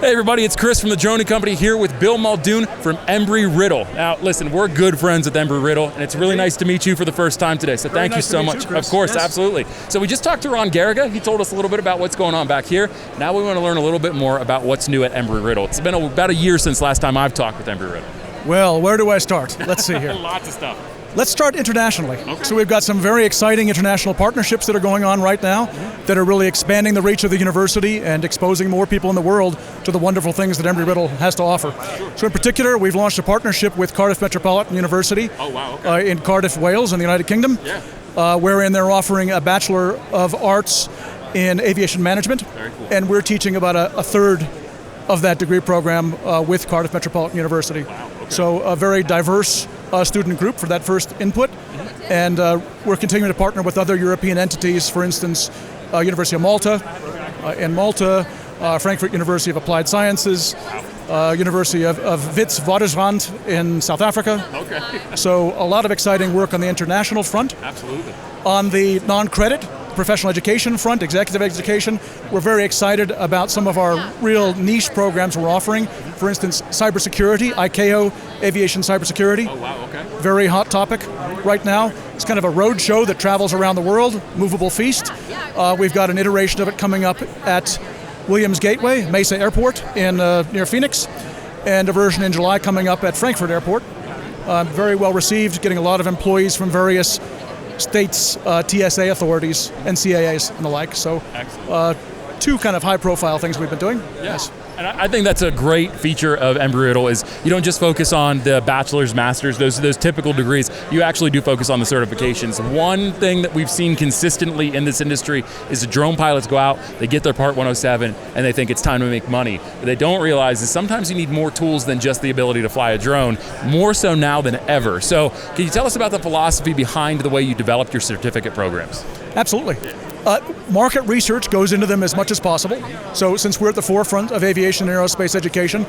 Hey everybody, it's Chris from the Drone Company here with Bill Muldoon from Embry-Riddle. Now listen, we're good friends with Embry-Riddle, and it's really nice to meet you for the first time today, so thank you so much. Of course, absolutely. So we just talked to Ron Garriga. He told us a little bit about what's going on back here. Now we want to learn a little bit more about what's new at Embry-Riddle. It's been about a year since last time I've talked with Embry-Riddle. Well, where do I start? Let's see here. Lots of stuff. Let's start internationally. Okay. So we've got some very exciting international partnerships that are going on right now that are really expanding the reach of the university and exposing more people in the world to the wonderful things that Embry-Riddle has to offer. So in particular, we've launched a partnership with Cardiff Metropolitan University in Cardiff, Wales, in the United Kingdom, wherein they're offering a Bachelor of Arts in Aviation Management. Very cool. And we're teaching about a third of that degree program with Cardiff Metropolitan University. Wow, okay. So a very diverse student group for that first input. And we're continuing to partner with other European entities, for instance, University of Malta in Malta, Frankfurt University of Applied Sciences, University of Witwatersrand in South Africa. Okay. So a lot of exciting work on the international front. Absolutely. On the non-credit professional education front, executive education, we're very excited about some of our real niche programs we're offering. For instance, cybersecurity, ICAO, aviation cybersecurity. Oh, wow, okay. Very hot topic right now. It's kind of a road show that travels around the world, movable feast. We've got an iteration of it coming up at Williams Gateway, Mesa Airport in near Phoenix, and a version in July coming up at Frankfurt Airport. Very well received, getting a lot of employees from various states, TSA authorities, NCAAs and the like. So two kind of high-profile things we've been doing. Yes. And I think that's a great feature of Embry-Riddle is you don't just focus on the bachelor's, master's, those typical degrees. You actually do focus on the certifications. One thing that we've seen consistently in this industry is the drone pilots go out, they get their Part 107, and they think it's time to make money. What they don't realize is sometimes you need more tools than just the ability to fly a drone, more so now than ever. So can you tell us about the philosophy behind the way you develop your certificate programs? Absolutely. Market research goes into them as much as possible. So since we're at the forefront of aviation and aerospace education,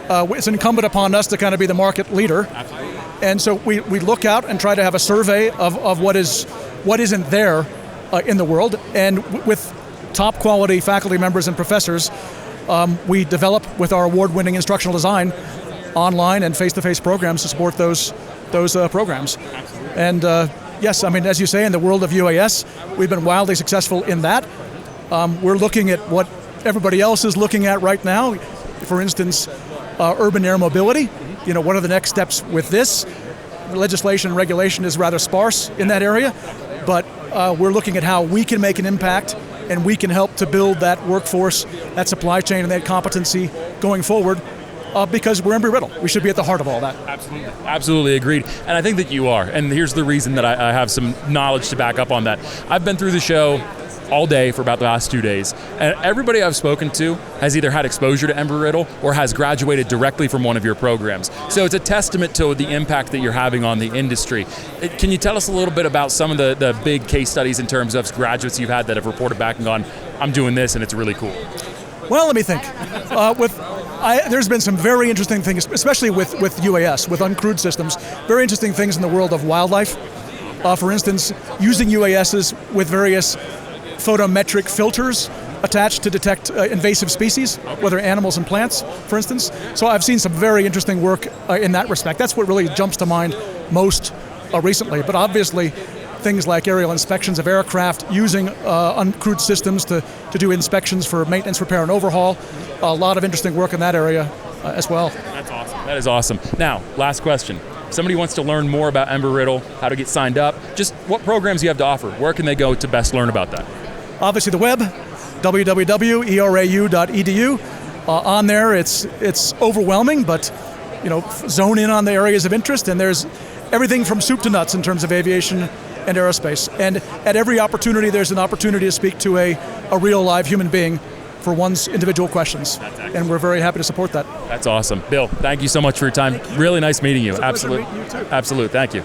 it's incumbent upon us to kind of be the market leader. Absolutely. And so we look out and try to have a survey of what isn't there in the world. And with top quality faculty members and professors, we develop with our award-winning instructional design online and face-to-face programs to support those programs. Absolutely. And yes, I mean, as you say, in the world of UAS, we've been wildly successful in that. We're looking at what everybody else is looking at right now. For instance, urban air mobility. You know, what are the next steps with this? Legislation and regulation is rather sparse in that area, but we're looking at how we can make an impact and we can help to build that workforce, that supply chain, and that competency going forward. Because we're Embry-Riddle. We should be at the heart of all that. Absolutely. Absolutely agreed. And I think that you are. And here's the reason that I have some knowledge to back up on that. I've been through the show all day for about the last 2 days. And everybody I've spoken to has either had exposure to Embry-Riddle or has graduated directly from one of your programs. So it's a testament to the impact that you're having on the industry. Can you tell us a little bit about some of the big case studies in terms of graduates you've had that have reported back and gone, I'm doing this and it's really cool? Well, let me think. There's been some very interesting things, especially with UAS, with uncrewed systems, very interesting things in the world of wildlife. For instance, using UASs with various photometric filters attached to detect invasive species, whether animals and plants, for instance. So I've seen some very interesting work in that respect. That's what really jumps to mind most recently. But obviously, things like aerial inspections of aircraft, using uncrewed systems to do inspections for maintenance, repair, and overhaul. A lot of interesting work in that area as well. That's awesome. That is awesome. Now, last question. If somebody wants to learn more about Embry-Riddle, how to get signed up, just what programs you have to offer. Where can they go to best learn about that? Obviously the web, www.erau.edu. On there, it's overwhelming, but zone in on the areas of interest, and there's everything from soup to nuts in terms of aviation and aerospace. And at every opportunity, there's an opportunity to speak to a real live human being for one's individual questions. And we're very happy to support that. That's awesome. Bill, thank you so much for your time. Really nice meeting you. Absolutely. Meeting you too. Absolutely. Thank you.